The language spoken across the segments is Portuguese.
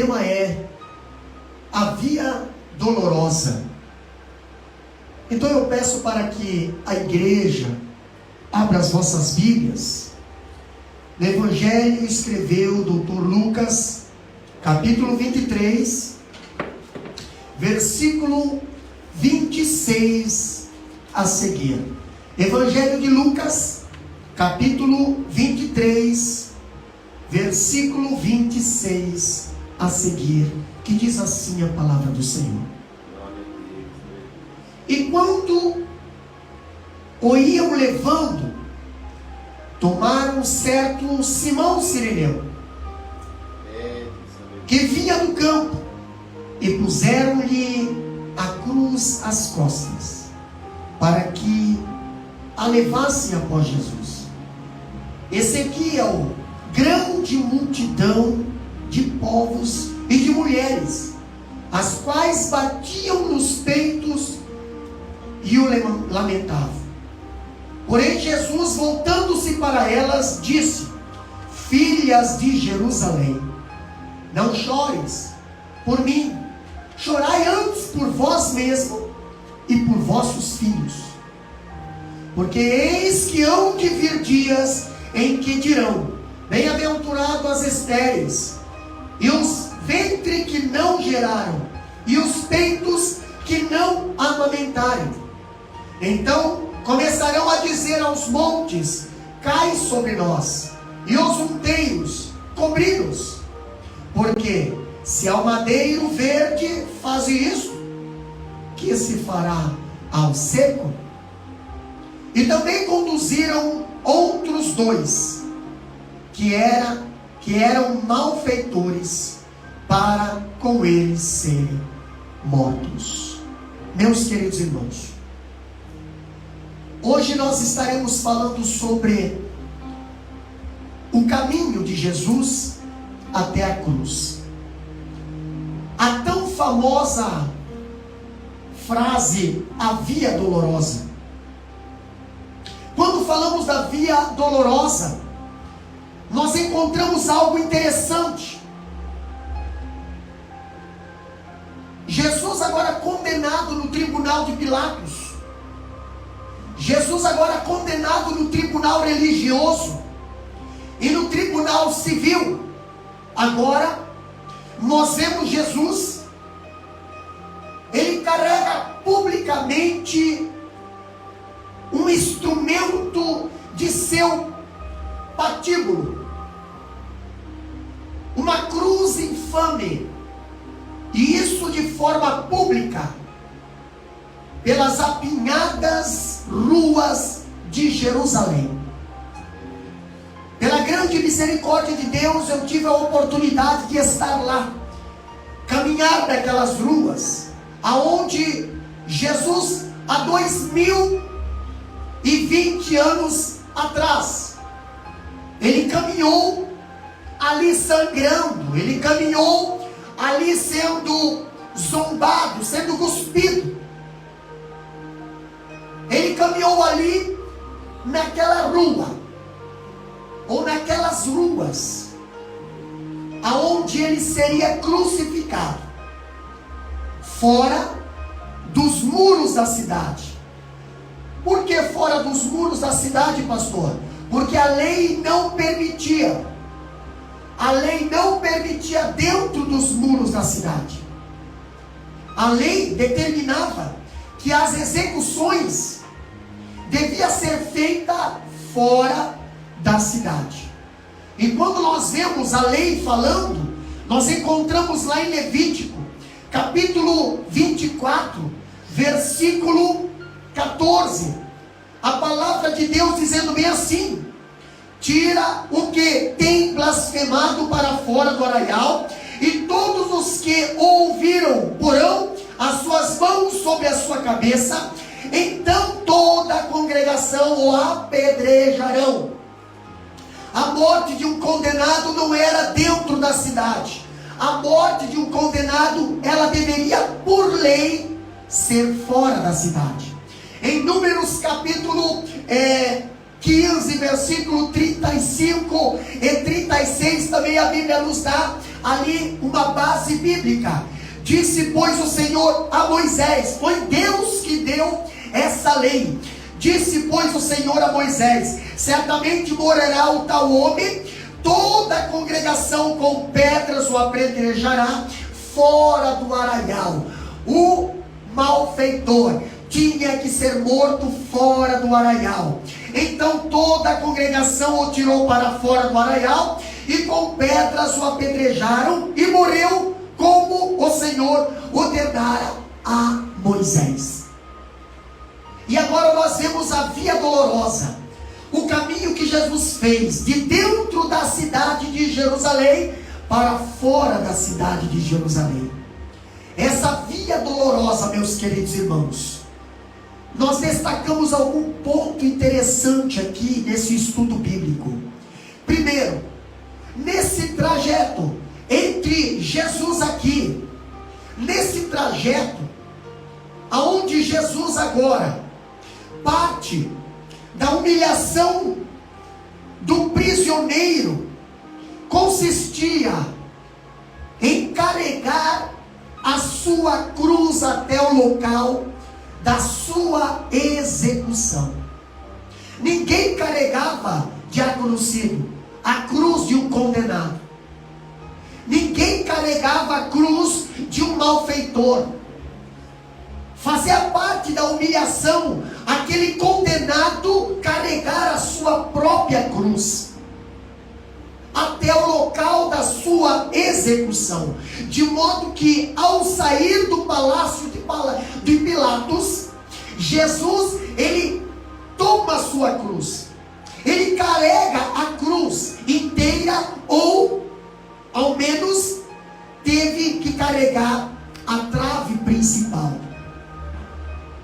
tema é a via dolorosa. Então eu peço para que a igreja abra as vossas Bíblias. No Evangelho escreveu o Dr. Lucas, capítulo 23, versículo 26 a seguir. Evangelho de Lucas, capítulo 23, versículo 26 a seguir, que diz assim a palavra do Senhor. E quando o iam levando, tomaram certo Simão Cireneu, que vinha do campo, e puseram-lhe a cruz às costas, para que a levassem após Jesus. E seguia-o grande multidão de povos e de mulheres, as quais batiam nos peitos e o lamentavam. Porém Jesus, voltando-se para elas, disse: filhas de Jerusalém, não choreis por mim, chorai antes por vós mesmo e por vossos filhos. Porque eis que hão de vir dias em que dirão: bem-aventurados as estéreis, e os ventres que não geraram, e os peitos que não amamentarem. Então começarão a dizer aos montes: cai sobre nós, e aos monteiros: cobri-nos. Porque se ao madeiro verde faz isso, que se fará ao seco? E também conduziram outros dois, que eram malfeitores, para com eles serem mortos. Meus queridos irmãos, hoje nós estaremos falando sobre o caminho de Jesus até a cruz. A tão famosa frase, a via dolorosa. Quando falamos da via dolorosa, nós encontramos algo interessante. Jesus agora condenado no tribunal de Pilatos, Jesus agora condenado no tribunal religioso e no tribunal civil. Agora nós vemos Jesus, ele carrega publicamente um instrumento de seu patíbulo, uma cruz infame, e isso de forma pública, pelas apinhadas ruas de Jerusalém. Pela grande misericórdia de Deus, eu tive a oportunidade de estar lá, caminhar naquelas ruas, aonde Jesus, há 2020 anos atrás, ele caminhou ali sangrando, ele caminhou ali sendo zombado, sendo cuspido. Ele caminhou ali naquela rua, ou naquelas ruas, aonde ele seria crucificado, fora dos muros da cidade. Por que fora dos muros da cidade, pastor? Porque a lei não permitia. A lei não permitia dentro dos muros da cidade. A lei determinava que as execuções deviam ser feitas fora da cidade. E quando nós vemos a lei falando, nós encontramos lá em Levítico, capítulo 24, versículo 14, a palavra de Deus dizendo bem assim: tira o que tem blasfemado para fora do arraial, e todos os que ouviram porão as suas mãos sobre a sua cabeça, então toda a congregação o apedrejarão. A morte de um condenado não era dentro da cidade. A morte de um condenado, ela deveria, por lei, ser fora da cidade. Em Números capítulo 15, versículo 35 e 36, também a Bíblia nos dá ali uma base bíblica. Disse, pois, o Senhor a Moisés, foi Deus que deu essa lei. Disse, pois, o Senhor a Moisés, certamente morará o tal homem, toda a congregação com pedras o apedrejará fora do arraial. O malfeitor tinha que ser morto fora do arraial. Então toda a congregação o tirou para fora do arraial, e com pedras o apedrejaram, e morreu como o Senhor ordenara a Moisés. E agora nós vemos a via dolorosa, o caminho que Jesus fez de dentro da cidade de Jerusalém para fora da cidade de Jerusalém. Essa via dolorosa, meus queridos irmãos, nós destacamos algum ponto interessante aqui nesse estudo bíblico. Primeiro, nesse trajeto entre Jesus aqui, nesse trajeto aonde Jesus agora parte da humilhação do prisioneiro, consistia em carregar a sua cruz até o local da sua execução. Ninguém carregava, diácono Ciro, a cruz de um condenado. Ninguém carregava a cruz de um malfeitor. Fazia parte da humilhação aquele condenado carregar a sua própria cruz até o local da sua execução, de modo que ao sair do palácio de Pilatos, Jesus, ele toma a sua cruz, ele carrega a cruz inteira, ou ao menos teve que carregar a trave principal.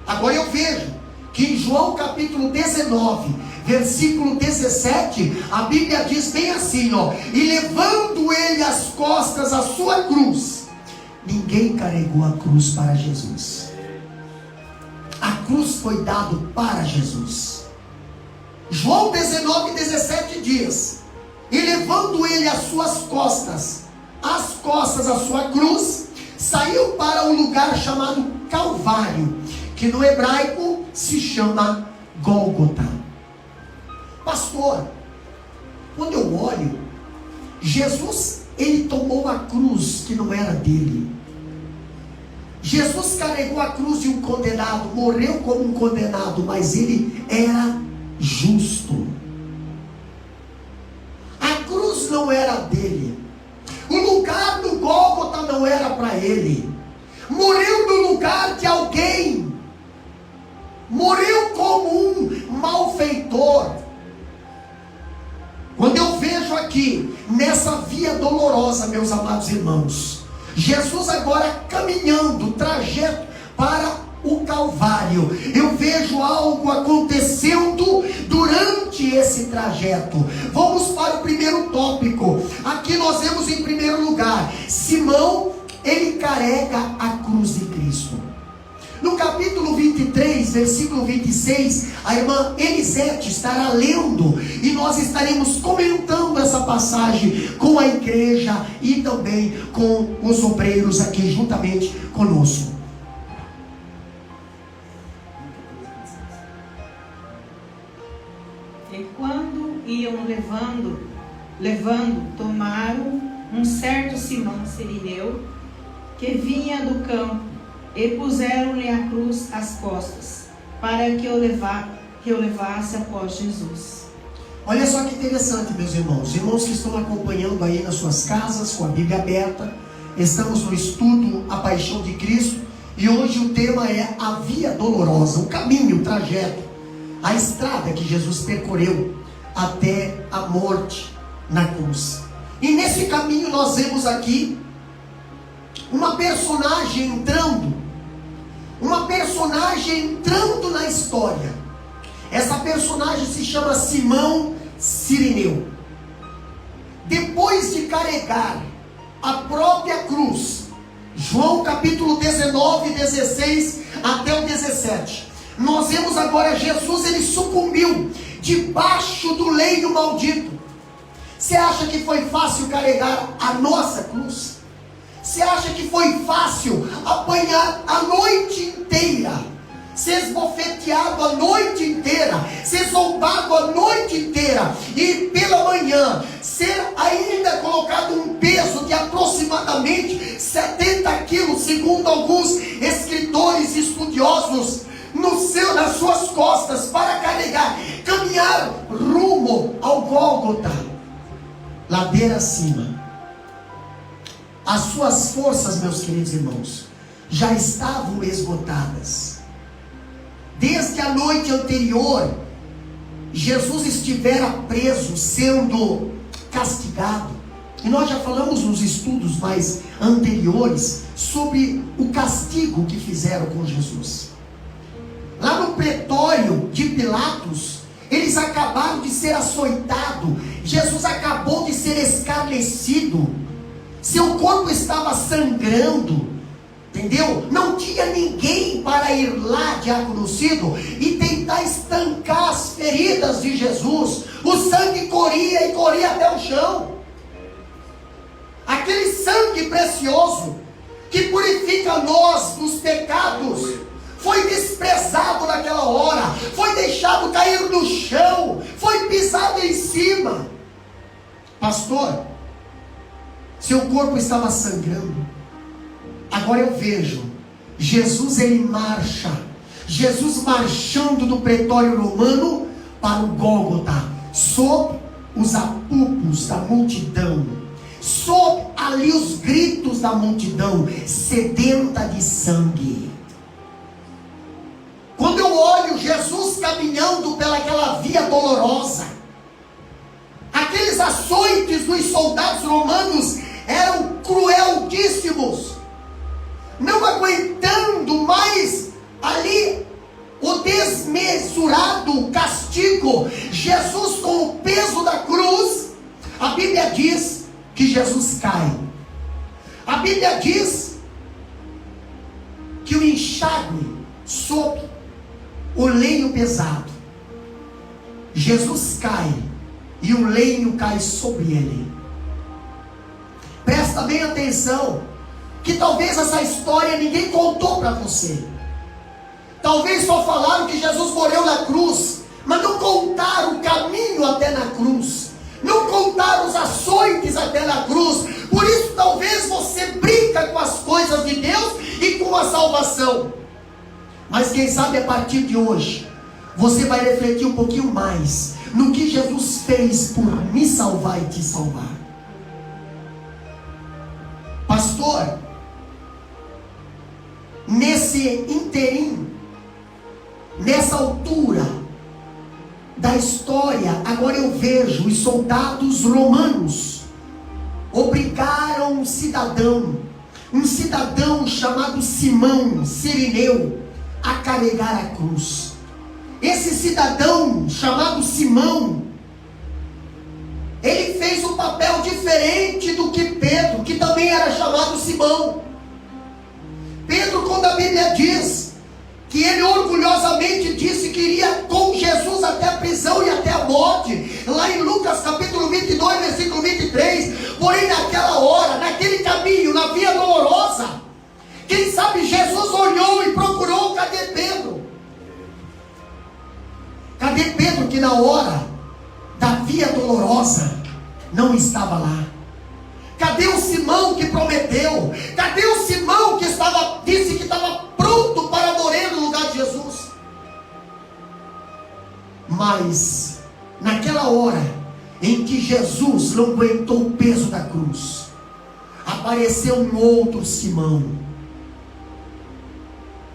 Agora eu vejo que em João capítulo 19, versículo 17, a Bíblia diz bem assim, ó: e levando ele as costas a sua cruz. Ninguém carregou a cruz para Jesus. A cruz foi dada para Jesus. João 19, 17 diz: e levando ele as suas costas, a sua cruz, saiu para um lugar chamado Calvário, que no hebraico se chama Gólgota. Pastor, quando eu olho, Jesus, ele tomou a cruz que não era dele. Jesus carregou a cruz de um condenado, morreu como um condenado, mas ele era justo. A cruz não era dele. O lugar do Gólgota não era para ele. Morreu no lugar de alguém. Morreu como um malfeitor. Quando eu vejo aqui, nessa via dolorosa, meus amados irmãos, Jesus agora caminhando o trajeto para o Calvário, eu vejo algo acontecendo durante esse trajeto. Vamos para o primeiro tópico. Aqui nós vemos em primeiro lugar, Simão, ele carrega a cruz de Cristo. No capítulo 23, versículo 26, a irmã Elisete estará lendo, e nós estaremos comentando essa passagem com a igreja e também com os obreiros aqui juntamente conosco. E quando iam levando, tomaram um certo Simão Cirineu, que vinha do campo, e puseram-lhe a cruz às costas, para que o levasse após Jesus. Olha só que interessante, meus irmãos. Irmãos que estão acompanhando aí nas suas casas, com a Bíblia aberta. Estamos no estudo A Paixão de Cristo. E hoje o tema é a via dolorosa, o caminho, o trajeto, a estrada que Jesus percorreu até a morte na cruz. E nesse caminho nós vemos aqui uma personagem entrando na história. Essa personagem se chama Simão Cirineu. Depois de carregar a própria cruz, João capítulo 19, 16 até o 17, nós vemos agora Jesus, ele sucumbiu debaixo do leito maldito, Você acha que foi fácil carregar a nossa cruz? Você acha que foi fácil apanhar a noite inteira, ser esbofeteado a noite inteira, ser zombado a noite inteira, e pela manhã ser ainda colocado um peso de aproximadamente 70 quilos, segundo alguns escritores estudiosos, nas suas costas, para carregar, caminhar rumo ao Gólgota, ladeira acima? As suas forças, meus queridos irmãos, já estavam esgotadas. Desde a noite anterior, Jesus estivera preso, sendo castigado. E nós já falamos nos estudos mais anteriores sobre o castigo que fizeram com Jesus. Lá no pretório de Pilatos, eles acabaram de ser açoitados. Jesus acabou de ser escarnecido. Seu corpo estava sangrando, entendeu? Não tinha ninguém para ir lá, diácono Cido, e tentar estancar as feridas de Jesus. O sangue corria e corria até o chão. Aquele sangue precioso que purifica nós dos pecados foi desprezado naquela hora, foi deixado cair no chão, foi pisado em cima. Pastor, seu corpo estava sangrando. Agora eu vejo Jesus, ele marcha, Jesus marchando do pretório romano para o Gólgota, sob os apupos da multidão, sob ali os gritos da multidão, sedenta de sangue. Quando eu olho Jesus caminhando pelaquela via dolorosa, aqueles açoites dos soldados romanos eram crueldíssimos, não aguentando mais ali o desmesurado castigo. Jesus, com o peso da cruz, a Bíblia diz que Jesus cai. A Bíblia diz que o enxágue sob o lenho pesado, Jesus cai e o lenho cai sobre ele. Presta bem atenção, que talvez essa história ninguém contou para você. Talvez só falaram que Jesus morreu na cruz, mas não contaram o caminho até na cruz, não contaram os açoites até na cruz. Por isso talvez você brinca com as coisas de Deus e com a salvação. Mas quem sabe a partir de hoje você vai refletir um pouquinho mais no que Jesus fez por me salvar e te salvar. Pastor, nesse interim, nessa altura da história, agora eu vejo os soldados romanos obrigaram um cidadão chamado Simão Cirineu a carregar a cruz. Esse cidadão chamado Simão, ele fez um papel diferente do que Pedro, que também era chamado Simão. Pedro, quando a Bíblia diz que ele orgulhosamente disse que iria com Jesus até a prisão e até a morte, lá em Lucas capítulo 22, versículo 23, porém naquela hora, naquele caminho, na via dolorosa, quem sabe Jesus olhou e procurou, cadê Pedro? Cadê Pedro que na hora da via dolorosa não estava lá? Cadê o Simão que prometeu? Cadê o Simão que disse que estava pronto para morrer no lugar de Jesus? Mas naquela hora em que Jesus não aguentou o peso da cruz, apareceu um outro Simão.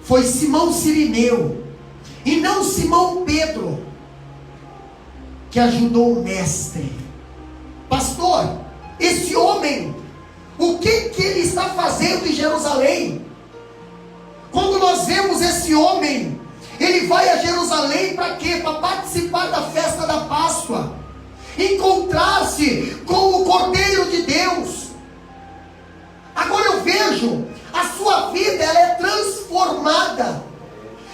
Foi Simão Cirineu, e não Simão Pedro, que ajudou o mestre. Pastor, esse homem, o que ele está fazendo em Jerusalém? Quando nós vemos esse homem, ele vai a Jerusalém para quê? Para participar da festa da Páscoa, encontrar-se com o Cordeiro de Deus. Agora eu vejo, a sua vida ela é transformada.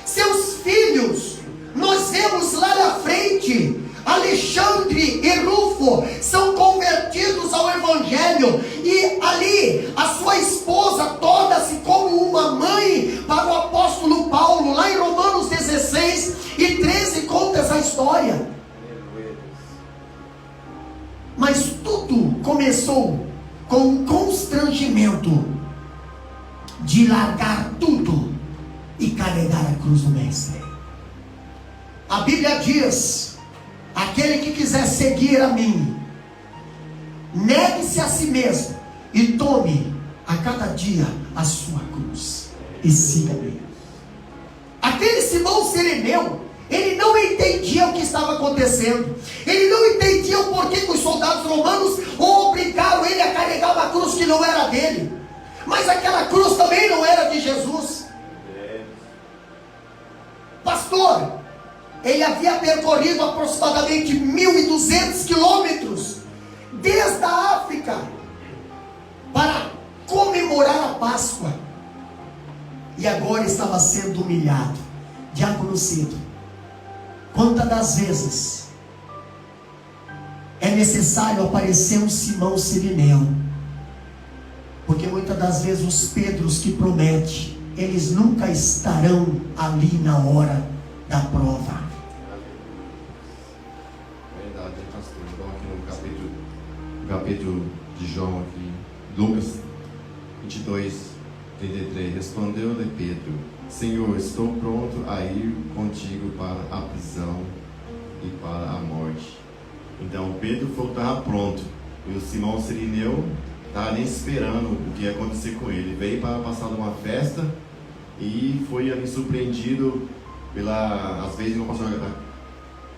Seus filhos, nós vemos lá na frente, Alexandre e Rufo, são convertidos velho, e ali a sua esposa torna-se como uma mãe para o apóstolo Paulo. Lá em Romanos 16 e 13 conta essa história. Mas tudo começou com um constrangimento de largar tudo e carregar a cruz do mestre. A Bíblia diz: aquele que quiser seguir a mim, negue-se a si mesmo e tome a cada dia a sua cruz e siga-me. Aquele Simão Cireneu, ele não entendia o que estava acontecendo. Ele não entendia o porquê que os soldados romanos obrigaram ele a carregar uma cruz que não era dele. Mas aquela cruz também não era de Jesus. Pastor, ele havia percorrido aproximadamente 1.200 quilômetros desde a África para comemorar a Páscoa. E agora estava sendo humilhado. Diácono Cido, quantas das vezes é necessário aparecer um Simão Cireneu? Porque muitas das vezes os Pedros que prometem, eles nunca estarão ali na hora da prova. Verdade, pastor. Então aqui no capítulo de João aqui, Lucas 22, 33, respondeu-lhe Pedro: Senhor, estou pronto a ir contigo para a prisão e para a morte. Então Pedro estava pronto, e o Simão Cireneu estava nem esperando o que ia acontecer com ele. Veio para passar numa festa e foi ali surpreendido às vezes o pastor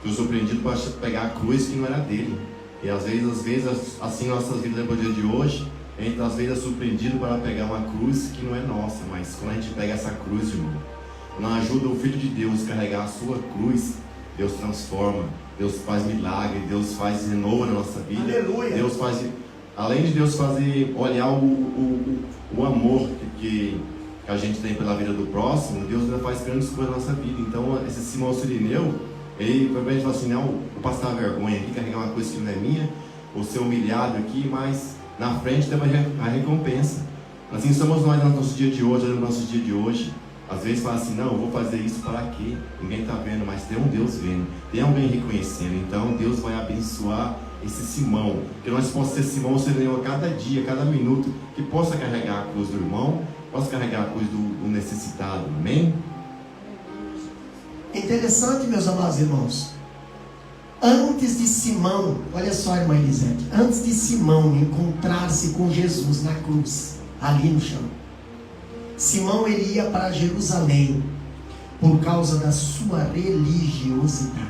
foi surpreendido para pegar a cruz que não era dele. E às vezes assim nossas vidas depois do dia de hoje, a gente às vezes é surpreendido para pegar uma cruz que não é nossa. Mas quando a gente pega essa cruz, irmão, quando ajuda o Filho de Deus a carregar a sua cruz, Deus transforma, Deus faz milagre, Deus faz renovo na nossa vida. Aleluia. Deus faz, além de Deus fazer olhar o amor que a gente tem pela vida do próximo, Deus ainda faz grandes coisas na nossa vida. Então esse Simão Cireneu, ele provavelmente fala assim: não, vou passar vergonha aqui, carregar uma coisa que não é minha, vou ser humilhado aqui, mas na frente tem a recompensa. Assim somos nós no nosso dia de hoje, no nosso dia de hoje. Às vezes fala assim: não, eu vou fazer isso para quê? Ninguém está vendo, mas tem um Deus vendo, tem alguém reconhecendo. Então Deus vai abençoar esse Simão, que nós possamos ser Simão Cireneu a cada dia, a cada minuto, que possa carregar a cruz do irmão, possa carregar a cruz do necessitado. Amém? Interessante, meus amados irmãos. Antes de Simão, olha só, irmã Elisete, antes de Simão encontrar-se com Jesus na cruz, ali no chão, Simão ele ia para Jerusalém por causa da sua religiosidade.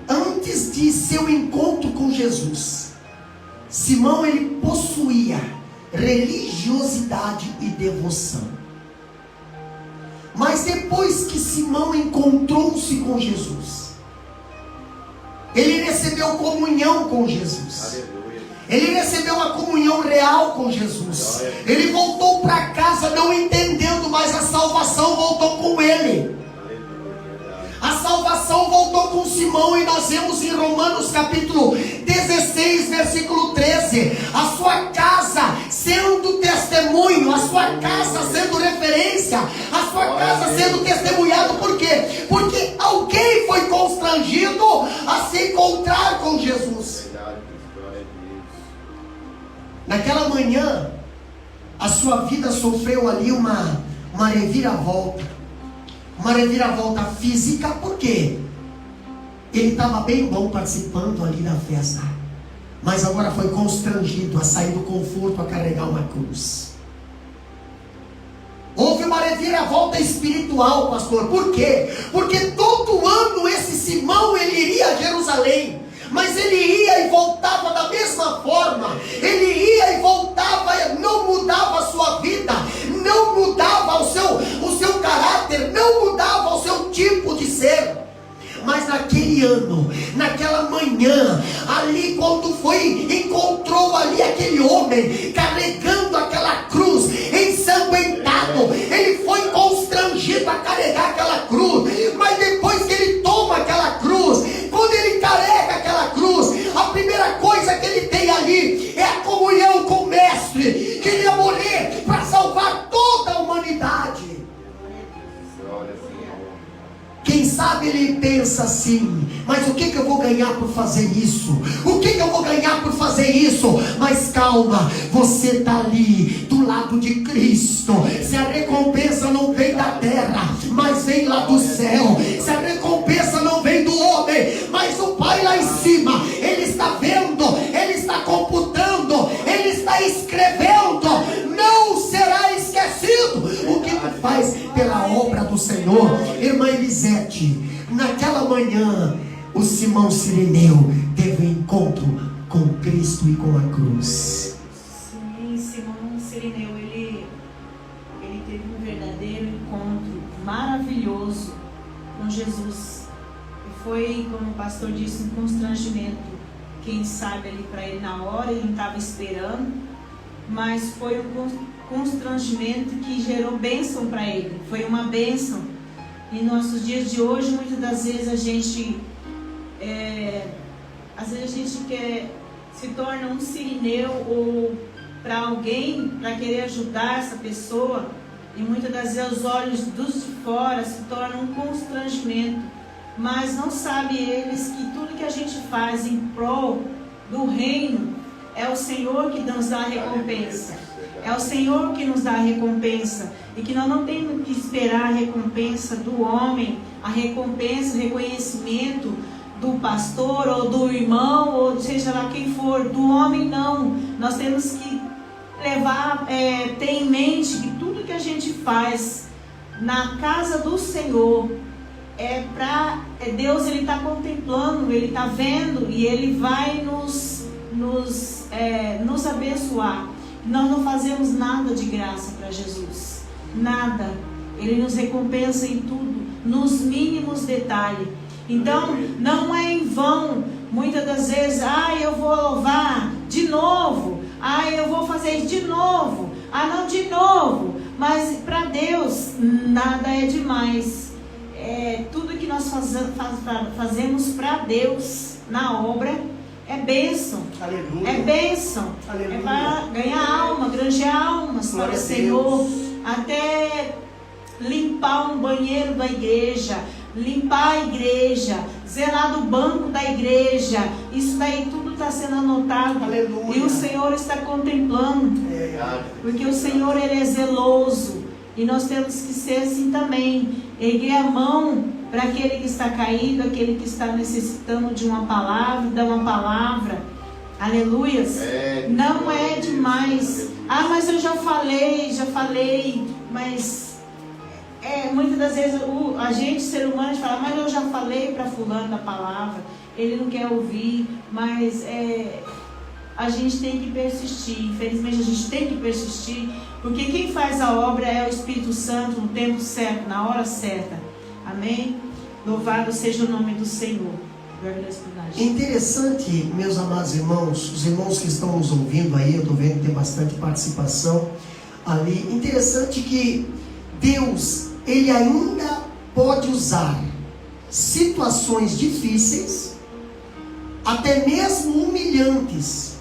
Antes de seu encontro com Jesus, Simão ele possuía religiosidade e devoção. Mas depois que Simão encontrou-se com Jesus, ele recebeu comunhão com Jesus. Aleluia. Ele recebeu a comunhão real com Jesus. Ele voltou para casa não entendendo, mas a salvação voltou com ele. A salvação voltou com Simão, e nós vemos em Romanos capítulo 16, versículo 13, a sua casa sendo testemunho, a sua casa sendo referência, a sua casa sendo testemunhado. Por quê? Porque alguém foi constrangido a se encontrar com Jesus. Naquela manhã, a sua vida sofreu ali uma reviravolta. Uma reviravolta física, por quê? Ele estava bem bom participando ali da festa, mas agora foi constrangido a sair do conforto, a carregar uma cruz. Houve uma reviravolta espiritual, pastor. Por quê? Porque todo ano esse Simão ele iria a Jerusalém, mas ele ia e voltava da mesma forma. Ele ia e voltava, não mudava a sua vida, não mudava o seu caráter, não mudava o seu tipo de ser. Mas naquele ano, naquela manhã, ali quando encontrou ali aquele homem carregando aquela cruz, ensanguentado, ele foi constrangido a carregar aquela cruz. Mas depois que ele toma aquela cruz, quando ele carrega aquela cruz, a ele pensa assim: mas o que eu vou ganhar por fazer isso? O que eu vou ganhar por fazer isso? Mas calma, você está ali do lado de Cristo. Se a recompensa não vem da terra, mas vem lá do céu. Se a recompensa não vem do homem, mas o Pai lá em cima, Ele está vendo, Ele está computando, Ele está escrevendo. Não será esquecido o que tu faz pela obra do Senhor. Irmã Elisete, naquela manhã, o Simão Cireneu teve um encontro com Cristo e com a cruz. Sim, Simão Cireneu, ele teve um verdadeiro encontro maravilhoso com Jesus. E foi, como o pastor disse, um constrangimento. Quem sabe ali para ele na hora, ele não estava esperando, mas foi um constrangimento que gerou bênção para ele. Foi uma bênção. E nos nossos dias de hoje, muitas das vezes a gente quer, se torna um Cireneu ou para alguém, para querer ajudar essa pessoa, e muitas das vezes os olhos dos de fora se tornam um constrangimento, mas não sabem eles que tudo que a gente faz em prol do reino é o Senhor que nos dá a recompensa. É o Senhor que nos dá a recompensa, e que nós não temos que esperar a recompensa do homem, a recompensa, o reconhecimento do pastor ou do irmão, ou seja lá quem for, do homem não. Nós temos que ter em mente que tudo que a gente faz na casa do Senhor Deus, Ele está contemplando, Ele está vendo, e Ele vai nos abençoar. Nós não fazemos nada de graça para Jesus, nada. Ele nos recompensa em tudo, nos mínimos detalhes. Então, não é em vão, muitas das vezes, eu vou louvar de novo, eu vou fazer isso de novo, não de novo. Mas para Deus, nada é demais. Tudo que nós fazemos para Deus na obra é bênção. Aleluia. É bênção. Aleluia. É para ganhar alma, granjear almas para o Senhor. Até limpar um banheiro da igreja, limpar a igreja, zelar do banco da igreja. Isso daí tudo está sendo anotado. Aleluia. E o Senhor está contemplando. Porque o Senhor, Ele é zeloso. E nós temos que ser assim também. Erguer a mão para aquele que está caído, aquele que está necessitando de uma palavra, dar uma palavra. Aleluias. Não é demais. Mas eu já falei. Mas muitas vezes a gente, ser humano, fala, mas eu já falei para fulano da palavra. Ele não quer ouvir, mas a gente tem que persistir. Infelizmente a gente tem que persistir, porque quem faz a obra é o Espírito Santo no tempo certo, na hora certa. Amém? Louvado seja o nome do Senhor. Interessante, meus amados irmãos, os irmãos que estão nos ouvindo aí, eu estou vendo que tem bastante participação ali. Interessante que Deus, Ele ainda pode usar situações difíceis, até mesmo humilhantes,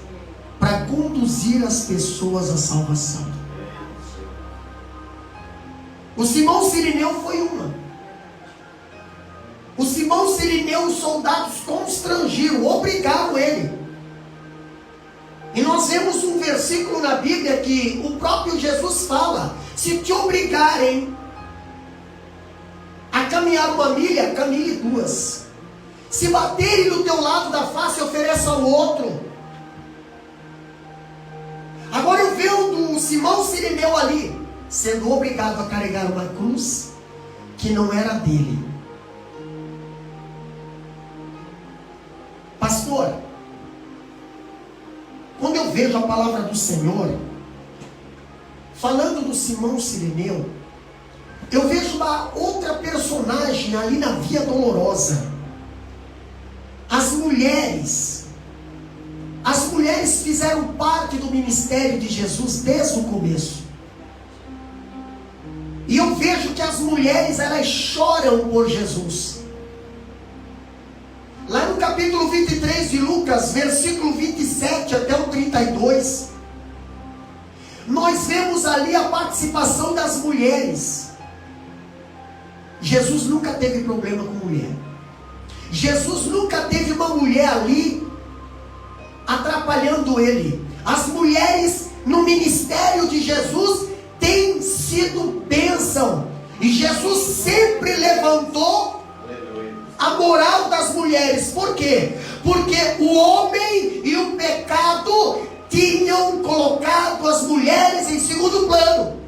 para conduzir as pessoas à salvação. O Simão Cireneu foi uma. O Simão Cireneu, os soldados constrangiram, obrigaram ele. E nós vemos um versículo na Bíblia que o próprio Jesus fala: se te obrigarem a caminhar uma milha, caminhe duas. Se baterem do teu lado da face, ofereça ao outro. Agora eu vejo o Simão Cireneu ali, sendo obrigado a carregar uma cruz que não era dele. Pastor, quando eu vejo a palavra do Senhor falando do Simão Cireneu, eu vejo uma outra personagem ali na Via Dolorosa. As mulheres fizeram parte do ministério de Jesus desde o começo. E eu vejo que as mulheres, elas choram por Jesus. Lá no capítulo 23 de Lucas, versículo 27 até o 32, nós vemos ali a participação das mulheres. Jesus nunca teve problema com mulher. Jesus nunca teve uma mulher ali atrapalhando ele. As mulheres no ministério de Jesus têm sido bênção, e Jesus sempre levantou a moral das mulheres. Por quê? Porque o homem e o pecado tinham colocado as mulheres em segundo plano,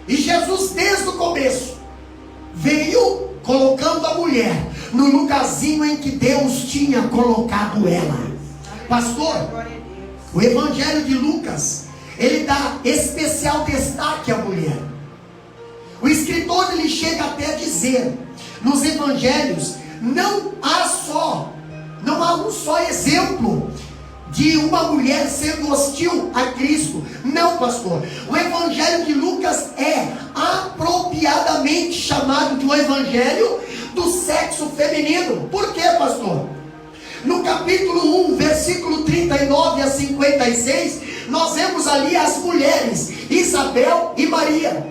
e Jesus desde o começo veio colocando a mulher no lugarzinho em que Deus tinha colocado ela. Pastor, o Evangelho de Lucas, ele dá especial destaque à mulher. O escritor, ele chega até a dizer, nos evangelhos, não há um só exemplo de uma mulher sendo hostil a Cristo. Não, pastor. O Evangelho de Lucas é apropriadamente chamado de um evangelho do sexo feminino. Por quê, pastor? No capítulo 1, versículo 39 a 56, nós vemos ali as mulheres, Isabel e Maria.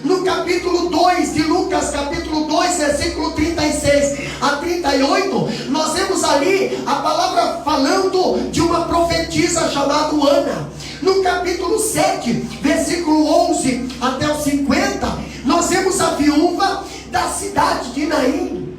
No capítulo 2 de Lucas, capítulo 2, versículo 36 a 38, nós vemos ali a palavra falando de uma profetisa chamada Ana. No capítulo 7, versículo 11 até o 50, nós vemos a viúva da cidade de Naim.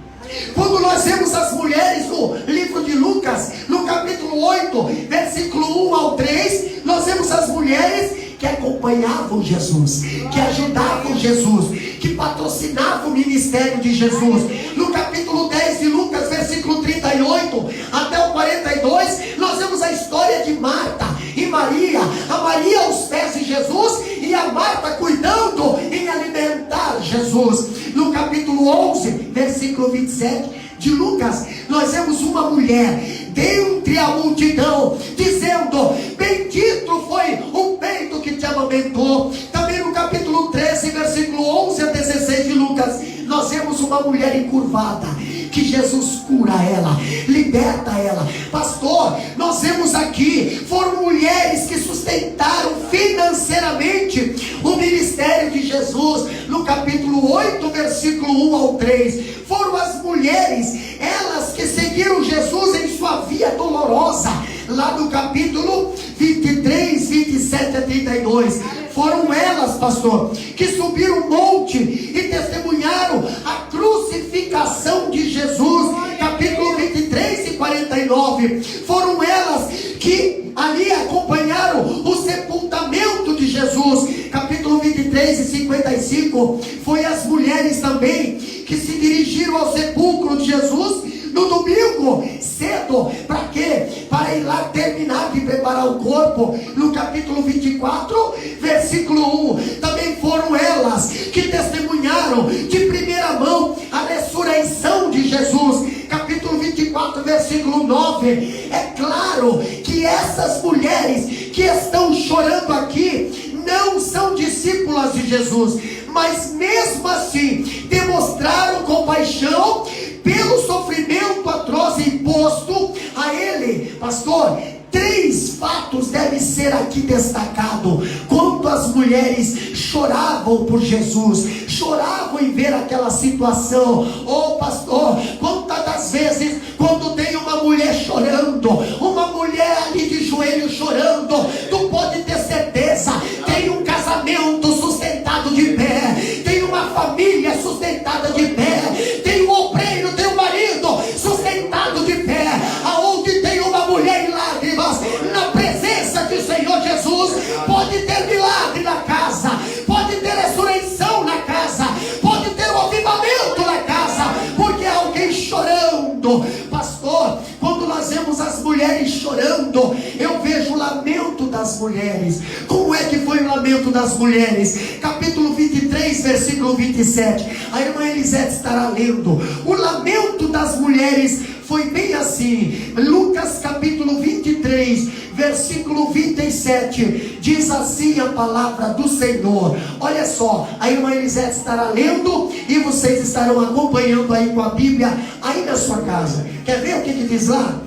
Quando nós vemos as mulheres no livro de Lucas, no capítulo 8, versículo 1 ao 3, nós vemos as mulheres que acompanhavam Jesus, que ajudavam Jesus, que patrocinavam o ministério de Jesus. No capítulo 10 de Lucas, versículo 38 até o 42, nós vemos a história de Marta e Maria. A Maria aos pés de Jesus e a Marta cuidando em alimentar Jesus. No capítulo 11, versículo 27 de Lucas, nós vemos uma mulher dentre a multidão dizendo: bendito foi o peito que te amamentou. Também no capítulo 13, versículo 11 a 16 de Lucas, nós vemos uma mulher encurvada, que Jesus cura ela, liberta ela. Pastor, nós vemos aqui, foram mulheres que sustentaram financeiramente o ministério de Jesus. No capítulo 8, versículo 1 ao 3, foram as mulheres, elas que seguiram Jesus em sua via dolorosa. Lá no capítulo 23, 27 a 32, foram elas, pastor, que subiram o monte e testemunharam a crucificação de Jesus. Capítulo 23 e 49, foram elas que ali acompanharam o sepultamento de Jesus. Capítulo 23 e 55, foi as mulheres também que se dirigiram ao sepulcro de Jesus no domingo cedo. Para quê? Para ir lá terminar de preparar o corpo. No capítulo 24, versículo 1, também foram elas que testemunharam de primeira mão a ressurreição de Jesus. Capítulo 24, versículo 9. É claro que essas mulheres que estão chorando aqui não são discípulas de Jesus, mas mesmo assim demonstraram compaixão pelo sofrimento atroz imposto a ele. Pastor, 3 fatos devem ser aqui destacados. Quando as mulheres choravam por Jesus, choravam em ver aquela situação. Oh pastor, quantas das vezes quando tem uma mulher chorando, uma mulher ali de joelho chorando, tu pode ter certeza, tem um casamento sustentado de pé, tem uma família sustentada de pé, tem um obreiro, tem um marido sustentado de pé. Aonde tem uma mulher em lágrimas, na presença do Senhor Jesus, pode ter milagre na casa, pode ter ressurreição na casa, pode ter um avivamento na casa, porque há alguém chorando. Pastor, quando nós vemos as mulheres chorando, eu vejo o lamento das mulheres. Como é que foi o lamento das mulheres? Capítulo 23, versículo 27, a irmã Elisete estará lendo. O lamento das mulheres foi bem assim. Lucas capítulo 23, versículo 27, diz assim a palavra do Senhor. Olha só, a irmã Elisete estará lendo e vocês estarão acompanhando aí com a Bíblia aí na sua casa. Quer ver o que diz lá?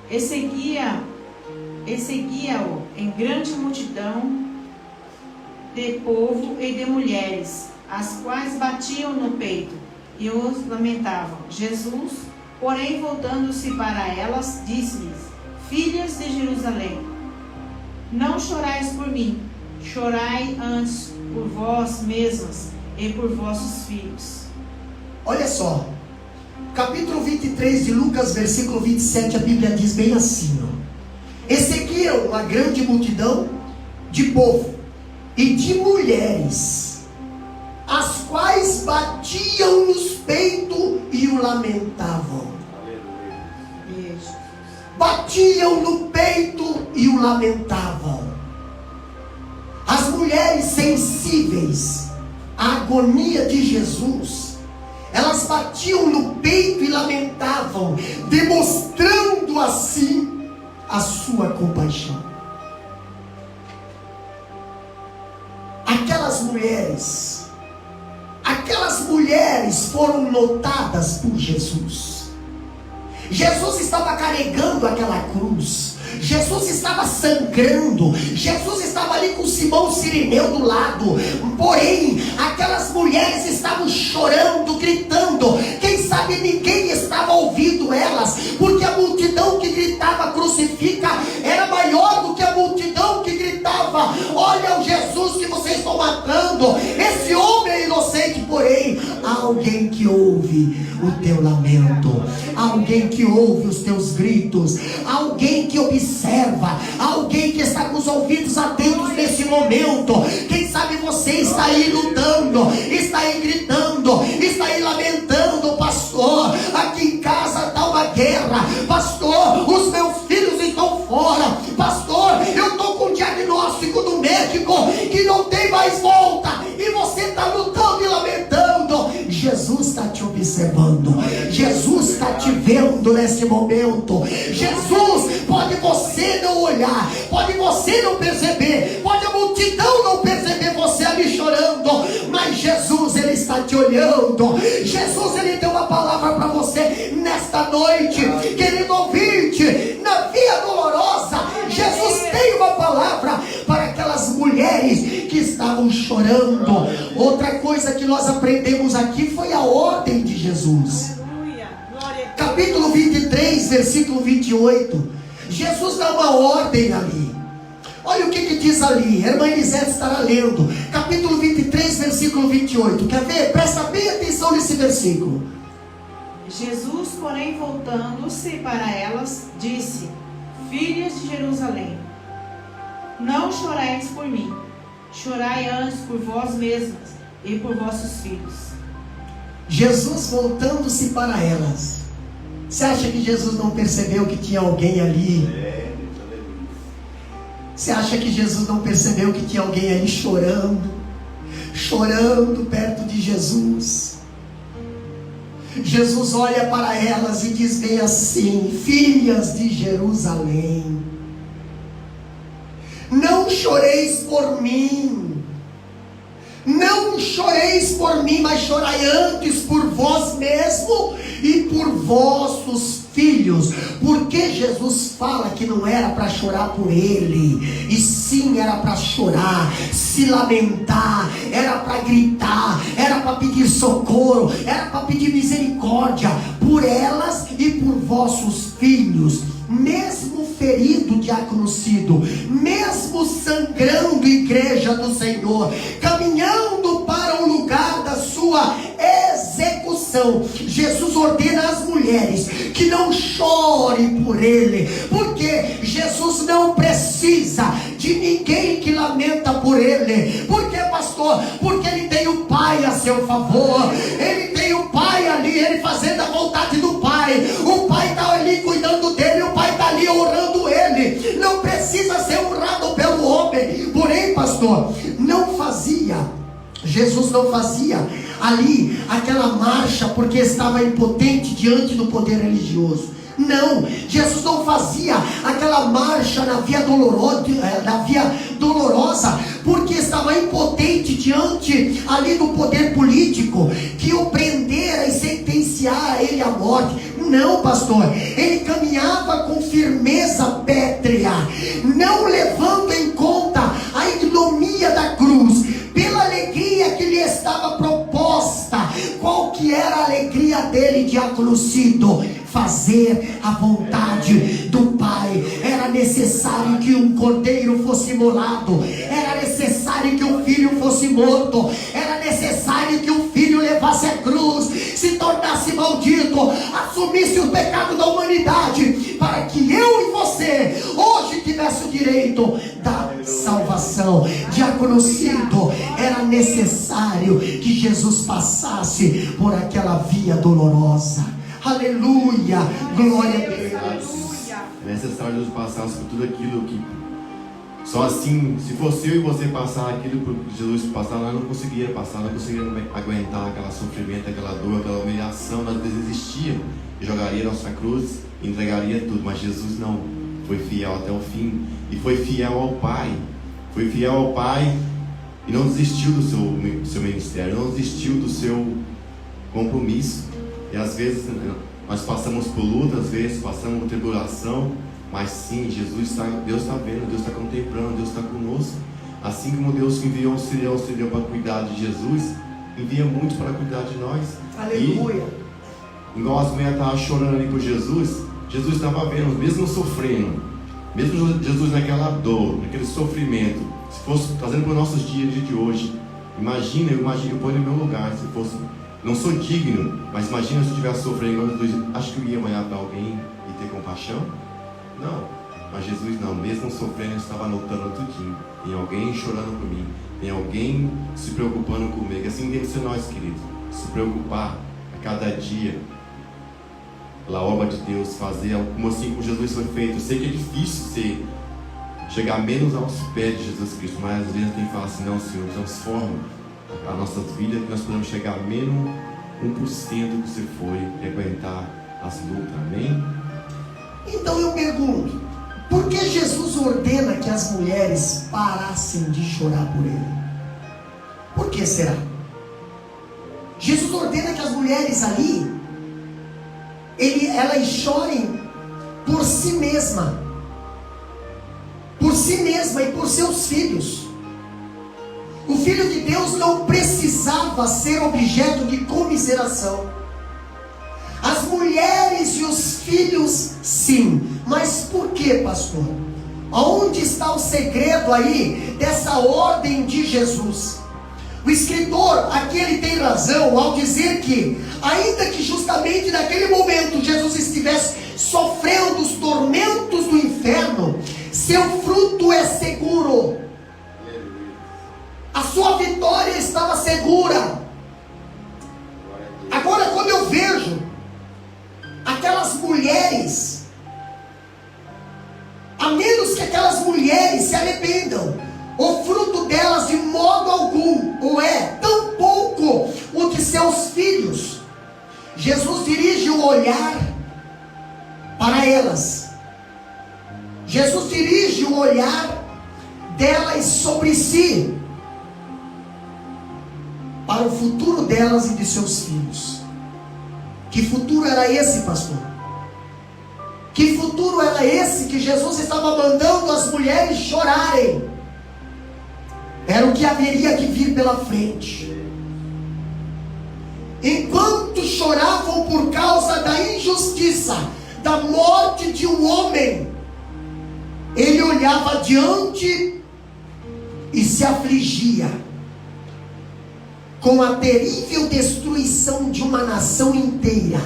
E seguia-o em grande multidão de povo e de mulheres, as quais batiam no peito e os lamentavam. Jesus, porém, voltando-se para elas, disse-lhes: Filhas de Jerusalém, não chorais por mim, chorai antes por vós mesmas e por vossos filhos. Olha só, capítulo 23 de Lucas, versículo 27, a Bíblia diz bem assim, ó: E seguiram uma grande multidão de povo e de mulheres, as quais batiam nos peitos e o lamentavam. Batiam no peito e o lamentavam. As mulheres sensíveis à agonia de Jesus, elas batiam no peito e lamentavam, demonstrando assim a sua compaixão. Aquelas mulheres foram notadas por Jesus. Jesus estava carregando aquela cruz, Jesus estava sangrando, Jesus estava ali com Simão Cirineu do lado, porém, aquelas mulheres estavam chorando, gritando. Quem sabe ninguém estava ouvindo elas, porque a multidão que gritava crucifica era maior do que a multidão que gritava: olha o Jesus que vocês estão matando, esse homem é inocente. Porém, há alguém que ouve o teu lamento, há alguém que ouve os teus gritos, há alguém que observa, há alguém que está com os ouvidos atentos nesse momento. Quem sabe você está aí lutando, está aí gritando, está aí lamentando: pastor, aqui em casa está uma guerra, pastor, os meus filhos estão fora, pastor, eu estou com o diagnóstico do médico que não tem mais volta, e você está lutando e lamentando. Jesus está te observando, Jesus está te vendo nesse momento. Jesus, pode você não olhar, pode você não perceber, pode a multidão não perceber você ali chorando, mas Jesus, Ele está te olhando. Jesus, Ele tem uma palavra para você nesta noite, querido ouvinte, na Via Dolorosa. Jesus tem uma palavra para aquelas mulheres que estavam chorando. Outra coisa que nós aprendemos aqui foi a ordem de Jesus. Capítulo 23, versículo 28. Jesus dá uma ordem ali. Olha o que diz ali. A irmã Elisete estará lendo. Capítulo 23, versículo 28. Quer ver? Presta bem atenção nesse versículo. Jesus, porém, voltando-se para elas, disse: Filhas de Jerusalém, não chorais por mim, chorai antes por vós mesmas e por vossos filhos. Jesus voltando-se para elas. Você acha que Jesus não percebeu que tinha alguém ali? Você acha que Jesus não percebeu que tinha alguém ali chorando perto de Jesus? Jesus olha para elas e diz bem assim: filhas de Jerusalém, não choreis por mim, não choreis por mim, mas chorai antes por vós mesmo e por vossos filhos. Porque Jesus fala que não era para chorar por ele, e sim era para chorar, se lamentar, era para gritar, era para pedir socorro, era para pedir misericórdia por elas e por vossos filhos. Mesmo ferido, diácono Cido, mesmo sangrando, igreja do Senhor, caminhando para o lugar da sua execução, Jesus ordena às mulheres que não chorem por ele, porque Jesus não precisa de ninguém que lamenta por ele. Por que, pastor? Porque ele tem o Pai a seu favor, ele tem o Pai ali, ele fazendo a vontade do Pai, o Pai está ali cuidando dele, o Pai está ali honrando ele, não precisa ser honrado pelo homem. Porém, pastor, Jesus não fazia ali aquela marcha porque estava impotente diante do poder religioso. Não, Jesus não fazia aquela marcha na via dolorosa porque estava impotente diante ali do poder político que o prendera e sentenciara ele à morte. Não, pastor, ele caminhava com firmeza pétrea, não levando em conta a ignomínia da cruz, pela alegria que lhe estava conhecido fazer a vontade do Pai. Era necessário que um cordeiro fosse imolado, era necessário que um filho fosse morto, era necessário que um filho levasse a cruz, se tornasse maldito, assumisse o pecado da humanidade, para que eu e você hoje tivesse o direito da salvação. Diaconocito, era necessário que Jesus passasse por aquela via dolorosa. Aleluia, glória a Deus. É necessário Jesus passasse por tudo aquilo que só assim, se fosse eu e você passar aquilo que Jesus passar, nós não conseguiríamos passar, não conseguiríamos aguentar aquele sofrimento, aquela dor, aquela humilhação. Nós desistíamos e jogaria nossa cruz, entregaria tudo. Mas Jesus não, foi fiel até o fim e foi fiel ao Pai. Foi fiel ao Pai e não desistiu do seu ministério, não desistiu do seu compromisso. E às vezes nós passamos por luta, às vezes passamos por tribulação, mas sim, Deus está vendo, Deus está contemplando, Deus está conosco. Assim como Deus enviou um auxiliar para cuidar de Jesus, envia muito para cuidar de nós. Aleluia. E igual as mulheres estavam chorando ali por Jesus, Jesus estava vendo, mesmo sofrendo, mesmo Jesus naquela dor, naquele sofrimento. Se fosse trazendo para os nossos dias de hoje, imagina, eu ponho no meu lugar, se fosse, não sou digno, mas imagina se eu estivesse sofrendo, acho que eu ia olhar para alguém e ter compaixão? Não, mas Jesus não, mesmo sofrendo, eu estava anotando tudinho. Tem alguém chorando por mim, tem alguém se preocupando comigo. Assim deve ser nós, queridos, se preocupar a cada dia pela obra de Deus, fazer como assim como Jesus foi feito. Eu sei que é difícil chegar menos aos pés de Jesus Cristo, mas às vezes tem que falar assim: não, Senhor, transforma as nossas vidas, que nós podemos chegar a menos 1% do que você foi e aguentar as lutas. Amém? Então eu pergunto, por que Jesus ordena que as mulheres parassem de chorar por ele? Por que será? Jesus ordena que as mulheres ali, elas chorem por si mesma e por seus filhos. O Filho de Deus não precisava ser objeto de comiseração. As mulheres e os filhos, sim. Mas por que, pastor? Onde está o segredo aí dessa ordem de Jesus? O escritor aqui ele tem razão ao dizer que, ainda que justamente naquele momento Jesus estivesse sofrendo os tormentos do inferno, seu fruto é seguro. A sua vitória estava segura. Agora, quando eu vejo aquelas mulheres, a menos que aquelas mulheres se arrependam, o fruto delas de modo algum o é, tão pouco o de seus filhos. Jesus dirige o olhar para elas. Jesus dirige o olhar delas sobre si, para o futuro delas e de seus filhos. Que futuro era esse, pastor? Que futuro era esse que Jesus estava mandando as mulheres chorarem? Era o que haveria que vir pela frente. Enquanto choravam por causa da injustiça, da morte de um homem, ele olhava adiante e se afligia com a terrível destruição de uma nação inteira.